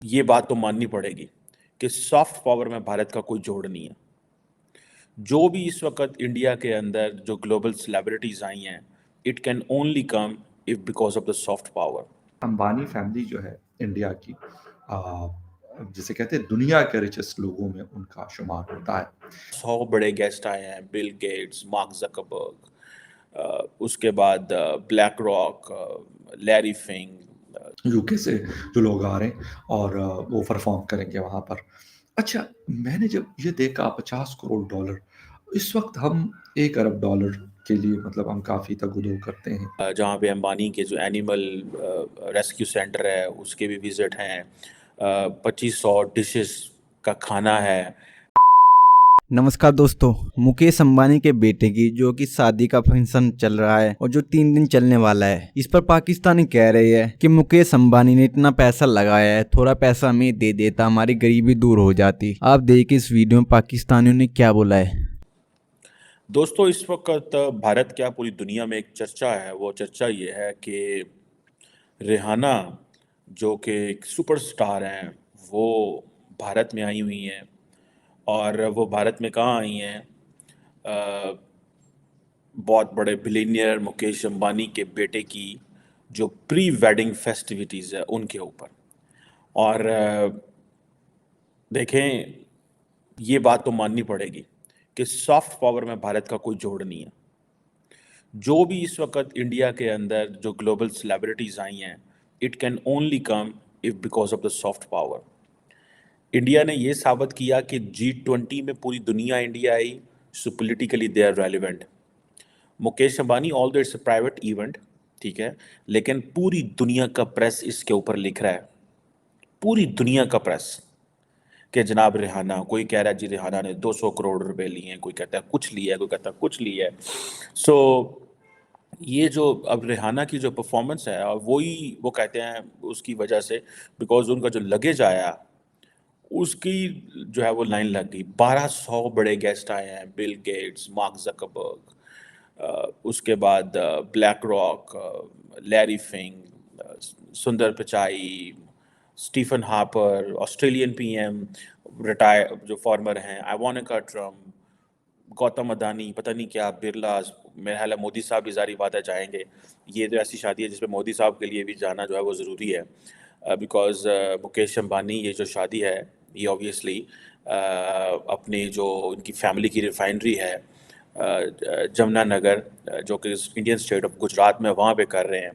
ये बात तो माननी पड़ेगी कि सॉफ्ट पावर में भारत का कोई जोड़ नहीं है। जो भी इस वक्त इंडिया के अंदर जो ग्लोबल सेलिब्रिटीज आई हैं, it can only come if because of the soft power. Ambani family जो है इंडिया की, आ, जिसे कहते हैं दुनिया के रिचेस्ट लोगों में उनका शुमार होता है। 100 बड़े गेस्ट आए हैं, बिल गेट्स, मार्क जकरबर्ग, उसके बाद ब्लैक रॉक, लैरी फिंग। यूके से जो लोग आ रहे हैं और वो परफॉर्म करेंगे वहां पर। अच्छा, मैंने जब ये देखा 50 करोड़ डॉलर, इस वक्त हम 1 अरब डॉलर के लिए मतलब हम काफ़ी तगुदो करते हैं। जहाँ पे अंबानी के जो एनिमल रेस्क्यू सेंटर है उसके भी विजिट हैं। 2500 डिशेस का खाना है। नमस्कार दोस्तों। मुकेश अंबानी के बेटे की जो कि शादी का फंक्शन चल रहा है और जो 3 दिन चलने वाला है, इस पर पाकिस्तानी कह रही है कि मुकेश अंबानी ने इतना पैसा लगाया है, थोड़ा पैसा हमें दे देता हमारी गरीबी दूर हो जाती। आप देखिए इस वीडियो में पाकिस्तानियों ने क्या बोला है। दोस्तों, इस वक्त भारत क्या पूरी दुनिया में एक चर्चा है। वो चर्चा ये है कि रिहाना जो कि एक सुपरस्टार हैं, वो भारत में आई हुई हैं। और वो भारत में कहाँ आई हैं? अ, बहुत बड़े बिलीनियर मुकेश अंबानी के बेटे की जो प्री वेडिंग फेस्टिविटीज़ है उनके ऊपर। और देखें, ये बात तो माननी पड़ेगी कि सॉफ्ट पावर में भारत का कोई जोड़ नहीं है। जो भी इस वक्त इंडिया के अंदर जो ग्लोबल सेलिब्रिटीज आई हैं, it can only come if because of the soft power. India ने ये साबित किया कि G20 में पूरी दुनिया इंडिया आई, so politically they are relevant. Mukesh Ambani, although it's a private event, ठीक है, लेकिन पूरी दुनिया का प्रेस इसके ऊपर लिख रहा है। पूरी दुनिया का प्रेस कि जनाब रिहाना, कोई कह रहा है जी रिहाना ने 200 करोड़ रुपए लिए हैं, कोई कहता है कुछ लिया है, कोई कहता है कुछ लिया है। सो ये जो अब रिहाना की जो परफॉर्मेंस है, और वही वो कहते हैं उसकी वजह से, बिकॉज उनका जो लगेज आया उसकी जो है वो लाइन लग गई। 1200 बड़े गेस्ट आए हैं, बिल गेट्स, मार्क जकरबर्ग, उसके बाद black rock, Larry Fink, Sundar Pichai, Stephen Harper, Australian PM, retire जो फॉर्मर हैं, आइवानिका ट्रम्प, गौतम अदानी, पता नहीं क्या, बिरला। मेरा ख्याल है मोदी साहब भी ज़ाहिर बात है जाएंगे। ये तो ऐसी शादी है जिसमें मोदी साहब के लिए भी जाना जो है वो ज़रूरी है। बिकॉज़ मुकेश अंबानी ये जो शादी है, ये ऑब्वियसली अपनी जो उनकी फैमिली की रिफाइनरी है जमुनानगर, जो कि इंडियन स्टेट ऑफ गुजरात में, वहाँ पे कर रहे हैं।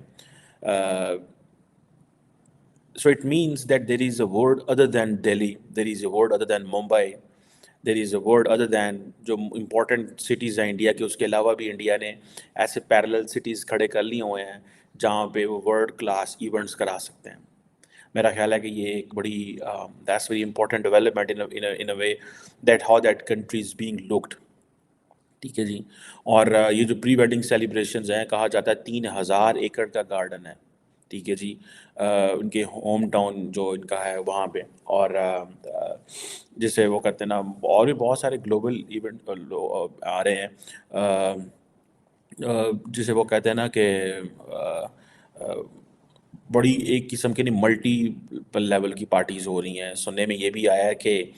So it means that there is a world other than Delhi, there is a world other than Mumbai, there is a world other than जो इम्पोर्टेंट सिटीज़ हैं इंडिया के, उसके अलावा भी इंडिया ने ऐसे पैरेलल सिटीज़ खड़े कर लिए हुए हैं जहाँ पे वो वर्ल्ड क्लास इवेंट्स करा सकते हैं। मेरा ख्याल है कि ये एक बड़ी that's very important development in a way that how that country is being looked. ठीक है जी। और ये जो प्री वेडिंग सेलिब्रेशंस हैं, कहा जाता है 3000 एकड़ का गार्डन है। ठीक है जी। उनके होम टाउन जो इनका है वहाँ पे। और जिसे वो कहते हैं ना, और भी बहुत सारे ग्लोबल इवेंट आ रहे हैं, जिसे वो कहते हैं ना कि बड़ी एक किस्म की नहीं, मल्टीपल लेवल की पार्टीज़ हो रही हैं। सुनने में ये भी आया है कि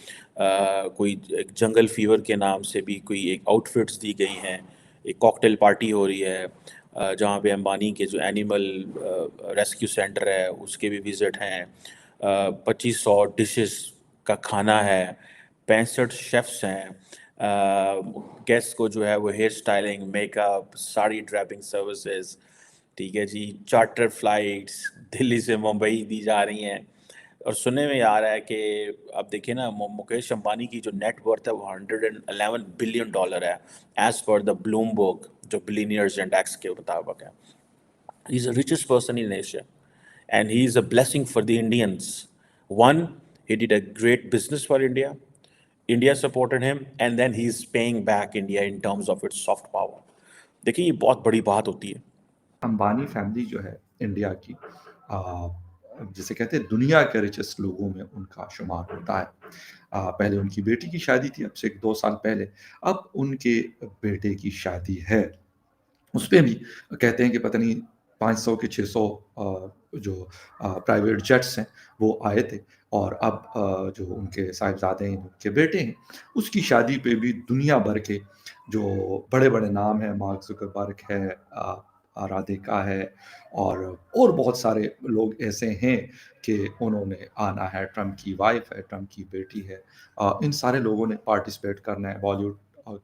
कोई एक जंगल फीवर के नाम से भी कोई एक आउटफिट्स दी गई हैं, एक कॉकटेल पार्टी हो रही है, जहाँ पे अंबानी के जो एनिमल रेस्क्यू सेंटर है उसके भी विज़िट हैं। 2500 डिशेस का खाना है, 65 शेफ्स हैं। गेस्ट को जो है वो hair styling, makeup, sari draping services, ठीक है जी, चार्टर फ्लाइट्स दिल्ली से मुंबई दी जा रही हैं। और सुनने में आ रहा है कि अब देखिए ना, मुकेश अंबानी की जो नेट वर्थ है वो $111 बिलियन है, एज पर द ब्लूमबर्ग जो बिलीनियर्स इंडेक्स के मुताबिक है। He is the richest person in Asia and he is a blessing for the Indians. One, he did a great business for India. India supported him, and then he is paying back India in terms of its soft power. देखिए, ये बहुत बड़ी बात होती है। Ambani family जो है India की, आ, जिसे कहते हैं दुनिया के रिचेस्ट लोगों में उनका शुमार होता है। पहले उनकी बेटी की शादी थी, अब से 2 साल पहले। अब उनके बेटे की शादी है, उस पे भी कहते हैं कि पता नहीं 500 के 600 जो प्राइवेट जेट्स हैं वो आए थे, और अब जो उनके साहिबजादे हैं, उनके बेटे हैं, उसकी शादी पे भी दुनिया भर के जो बड़े-बड़े नाम हैं, मार्क ज़ुकरबर्ग है, राधिका है, और बहुत सारे लोग ऐसे हैं कि उन्होंने आना है, ट्रम्प की वाइफ़ है, ट्रम्प की बेटी है। इन सारे लोगों ने पार्टिसिपेट करना है, बॉलीवुड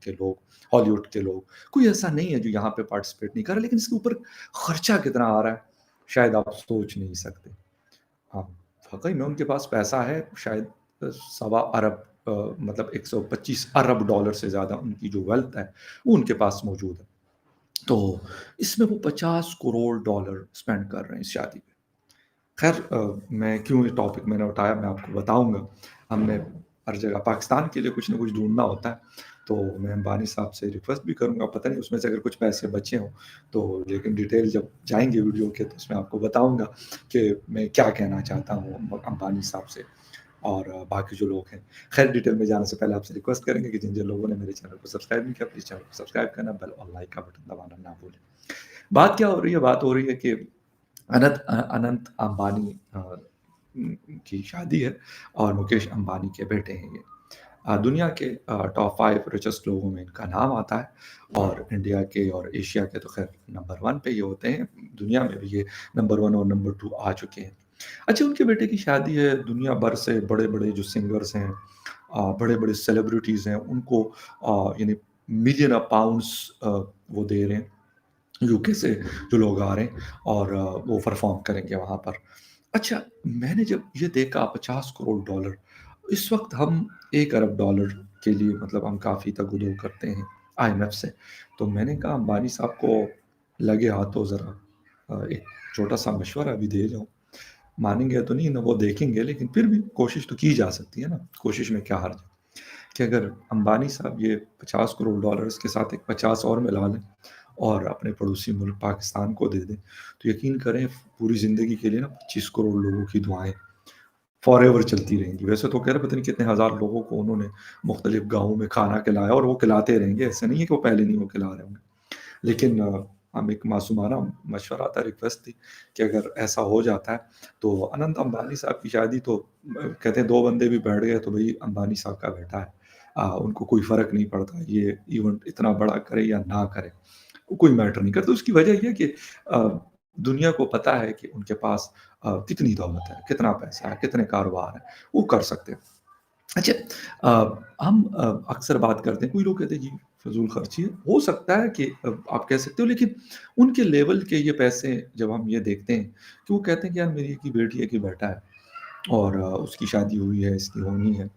के लोग, हॉलीवुड के लोग। कोई ऐसा नहीं है जो यहाँ पे पार्टिसिपेट नहीं कर रहा, लेकिन इसके ऊपर खर्चा कितना आ रहा है, शायद आप सोच नहीं सकते। हाँ, वाक़ई में उनके पास पैसा है, शायद सवा अरब मतलब 125 अरब डॉलर से ज़्यादा उनकी जो वेल्थ है, वो उनके पास मौजूद है। तो इसमें वो 50 करोड़ डॉलर स्पेंड कर रहे हैं इस शादी पे। ख़ैर मैं क्यों ये टॉपिक मैंने उठाया मैं आपको बताऊँगा। हमने हर जगह पाकिस्तान के लिए कुछ न कुछ ढूँढना होता है, तो मैं अंबानी साहब से रिक्वेस्ट भी करूँगा, पता नहीं उसमें से अगर कुछ पैसे बचे हों, तो लेकिन डिटेल जब जाएँगे वीडियो के तो उसमें आपको बताऊँगा कि मैं क्या कहना चाहता हूँ अंबानी साहब से और बाकी जो लोग हैं। ख़ैर डिटेल में जाने से पहले आपसे रिक्वेस्ट करेंगे कि जिन-जिन लोगों ने मेरे चैनल को सब्सक्राइब नहीं किया, प्लीज़ चैनल को सब्सक्राइब करना, बेल और लाइक का बटन दबाना ना भूलें। बात क्या हो रही है? बात हो रही है कि अनंत अंबानी की शादी है और मुकेश अंबानी के बेटे हैं ये। दुनिया के टॉप 5 रिचेस्ट लोगों में इनका नाम आता है, और इंडिया के और एशिया के तो ख़ैर नंबर 1 पे ये होते हैं, दुनिया में भी ये नंबर 1 और नंबर 2 आ चुके हैं। अच्छा, उनके बेटे की शादी है, दुनिया भर से बड़े-बड़े जो सिंगर्स हैं, बड़े-बड़े सेलिब्रिटीज़ हैं, उनको यानी मिलियन ऑफ पाउंड्स वो दे रहे हैं। यूके से जो लोग आ रहे हैं और वो परफ़ॉर्म करेंगे वहाँ पर। अच्छा, मैंने जब ये देखा 50 करोड़ डॉलर, इस वक़्त हम 1 अरब डॉलर के लिए मतलब हम काफ़ी तग-दो करते हैं आईएमएफ से। तो मैंने कहा अंबानी साहब को लगे हाथों ज़रा एक छोटा-सा मशवरा भी दे जाऊँ। मानेंगे तो नहीं ना वो देखेंगे, लेकिन फिर भी कोशिश तो की जा सकती है ना, कोशिश में क्या हर्ज है? कि अगर अंबानी साहब ये 50 करोड़ डॉलर्स के साथ एक 50 और मिला लें और अपने पड़ोसी मुल्क पाकिस्तान को दे दें, तो यकीन करें पूरी ज़िंदगी के लिए ना 25 करोड़ लोगों की दुआएँ फॉरएवर चलती रहेंगी। वैसे तो कह रहे पता नहीं कितने हज़ार लोगों को उन्होंने मुख्तलिफ़ गाँवों में खाना खिलाया और वो खिलाते रहेंगे, ऐसा नहीं है कि वो पहले नहीं वो खिला रहे होंगे। लेकिन हम एक मासूमाना मशवरा था, रिक्वेस्ट थी कि अगर ऐसा हो जाता है, तो अनंत अंबानी साहब की शादी तो कहते हैं 2 बंदे भी बैठ गए तो भई अंबानी साहब का बेटा है। उनको कोई फ़र्क नहीं पड़ता ये इवेंट इतना बड़ा करे या ना करे, वो कोई मैटर नहीं करता। उसकी वजह ये है कि दुनिया को पता है कि उनके पास कितनी दौलत है, कितना पैसा है, कितने कारोबार हैं, वो कर सकते हैं। अच्छा, हम अक्सर बात करते हैं, कोई लोग कहते हैं जी फ़िज़ूल खर्ची है। हो सकता है कि आप कह सकते हो, लेकिन उनके लेवल के ये पैसे जब हम ये देखते हैं कि वो कहते हैं कि यार मेरी एक ही बेटी है, एक ही बेटा है और उसकी शादी हुई है, इसकी होनी है।